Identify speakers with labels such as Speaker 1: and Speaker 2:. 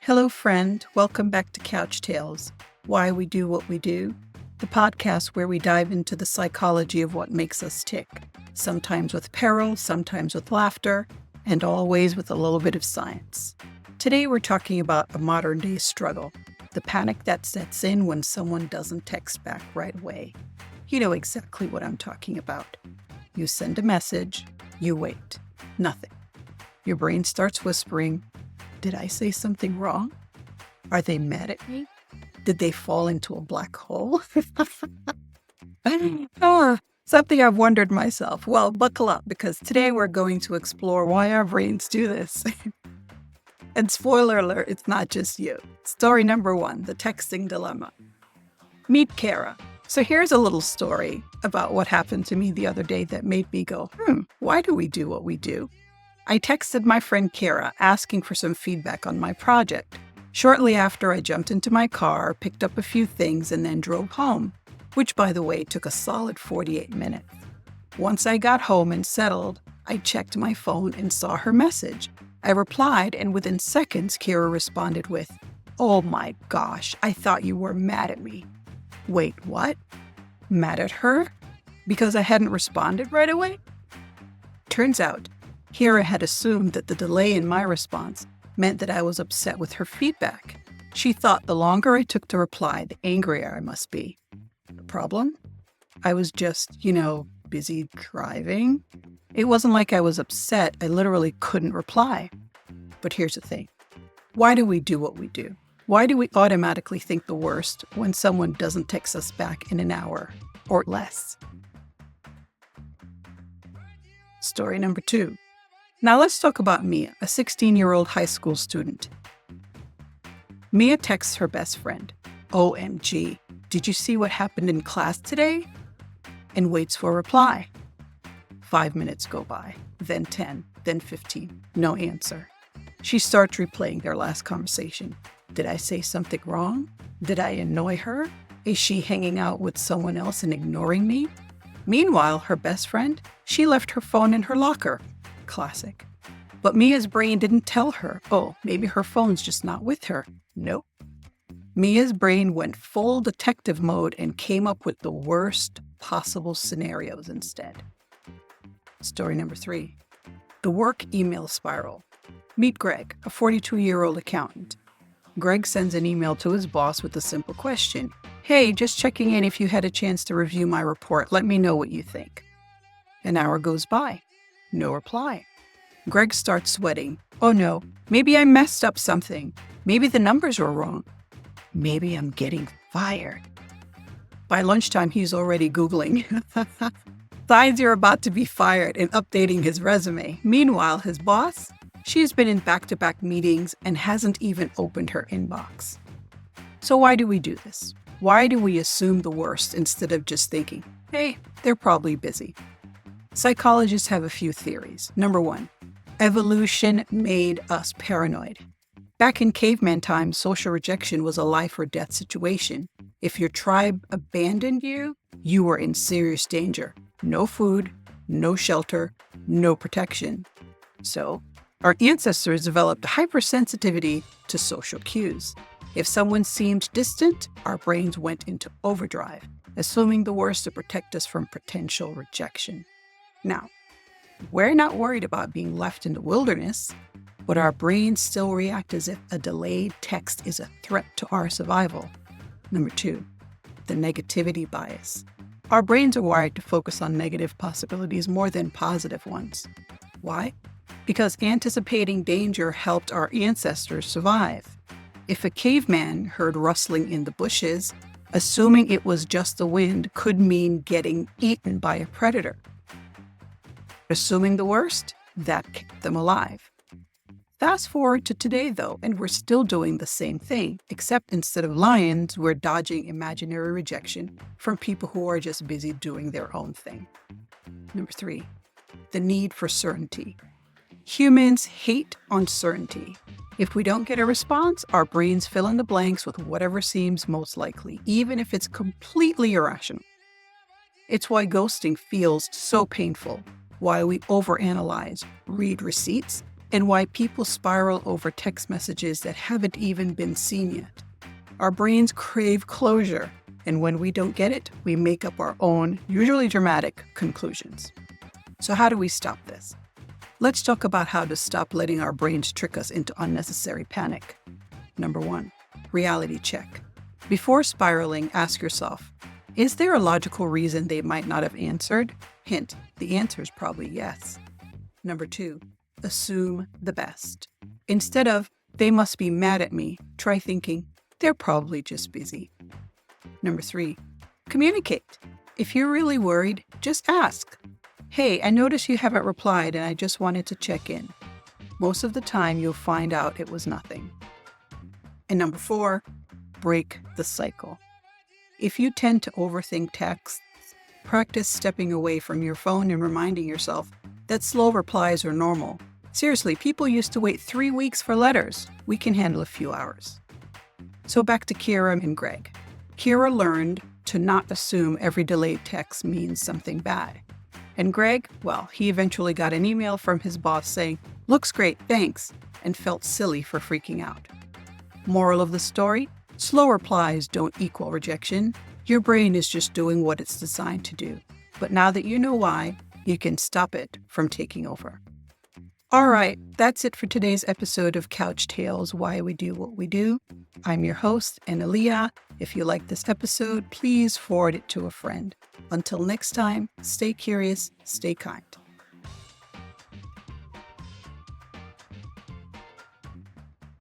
Speaker 1: Hello, friend. Welcome back to Couch Tales, Why We Do What We Do, the podcast where we dive into the psychology of what makes us tick, sometimes with peril, sometimes with laughter, and always with a little bit of science. Today, we're talking about a modern-day struggle, the panic that sets in when someone doesn't text back right away. You know exactly what I'm talking about. You send a message, you wait. Nothing. Your brain starts whispering, did I say something wrong? Are they mad at me? Did they fall into a black hole? Something I've wondered myself. Well, buckle up, because today we're going to explore why our brains do this. And spoiler alert, it's not just you. Story number 1, the texting dilemma. Meet Kara. So here's a little story about what happened to me the other day that made me go, why do we do what we do? I texted my friend Kara asking for some feedback on my project. Shortly after, I jumped into my car, picked up a few things, and then drove home, which, by the way, took a solid 48 minutes. Once I got home and settled, I checked my phone and saw her message. I replied, and within seconds, Kara responded with, "Oh my gosh, I thought you were mad at me." Wait, what? Mad at her? Because I hadn't responded right away? Turns out, Kara had assumed that the delay in my response meant that I was upset with her feedback. She thought the longer I took to reply, the angrier I must be. The problem? I was just, busy driving. It wasn't like I was upset. I literally couldn't reply. But here's the thing. Why do we do what we do? Why do we automatically think the worst when someone doesn't text us back in an hour or less? Story number 2. Now let's talk about Mia, a 16-year-old high school student. Mia texts her best friend, "OMG, did you see what happened in class today?" and waits for a reply. 5 minutes go by, then 10, then 15, no answer. She starts replaying their last conversation. Did I say something wrong? Did I annoy her? Is she hanging out with someone else and ignoring me? Meanwhile, her best friend, she left her phone in her locker. Classic. But Mia's brain didn't tell her, maybe her phone's just not with her. Nope. Mia's brain went full detective mode and came up with the worst possible scenarios instead. Story number 3. The work email spiral. Meet Greg, a 42-year-old accountant. Greg sends an email to his boss with a simple question. "Hey, just checking in if you had a chance to review my report. Let me know what you think." An hour goes by. No reply. Greg starts sweating. Oh no, maybe I messed up something. Maybe the numbers were wrong. Maybe I'm getting fired. By lunchtime, he's already Googling. Signs you're about to be fired and updating his resume. Meanwhile, his boss, she's been in back-to-back meetings and hasn't even opened her inbox. So why do we do this? Why do we assume the worst instead of just thinking, hey, they're probably busy? Psychologists have a few theories. Number 1, evolution made us paranoid. Back in caveman times, social rejection was a life or death situation. If your tribe abandoned you, you were in serious danger. No food, no shelter, no protection. So, our ancestors developed hypersensitivity to social cues. If someone seemed distant, our brains went into overdrive, assuming the worst to protect us from potential rejection. Now, we're not worried about being left in the wilderness, but our brains still react as if a delayed text is a threat to our survival. Number 2, the negativity bias. Our brains are wired to focus on negative possibilities more than positive ones. Why? Because anticipating danger helped our ancestors survive. If a caveman heard rustling in the bushes, assuming it was just the wind could mean getting eaten by a predator. Assuming the worst, that kept them alive. Fast forward to today, though, and we're still doing the same thing, except instead of lions, we're dodging imaginary rejection from people who are just busy doing their own thing. Number 3, the need for certainty. Humans hate uncertainty. If we don't get a response, our brains fill in the blanks with whatever seems most likely, even if it's completely irrational. It's why ghosting feels so painful, why we overanalyze, read receipts, and why people spiral over text messages that haven't even been seen yet. Our brains crave closure, and when we don't get it, we make up our own, usually dramatic, conclusions. So how do we stop this? Let's talk about how to stop letting our brains trick us into unnecessary panic. Number 1, reality check. Before spiraling, ask yourself, is there a logical reason they might not have answered? Hint, the answer is probably yes. Number 2, assume the best. Instead of, they must be mad at me, try thinking, they're probably just busy. Number 3, communicate. If you're really worried, just ask. Hey, I noticed you haven't replied and I just wanted to check in. Most of the time, you'll find out it was nothing. And number 4, break the cycle. If you tend to overthink texts, practice stepping away from your phone and reminding yourself that slow replies are normal. Seriously, people used to wait 3 weeks for letters. We can handle a few hours. So back to Kira and Greg. Kira learned to not assume every delayed text means something bad. And Greg, well, he eventually got an email from his boss saying, "Looks great, thanks," and felt silly for freaking out. Moral of the story? Slow replies don't equal rejection. Your brain is just doing what it's designed to do. But now that you know why, you can stop it from taking over. All right, that's it for today's episode of Couch Tales, Why We Do What We Do. I'm your host, Analia. If you like this episode, please forward it to a friend. Until next time, stay curious, stay kind.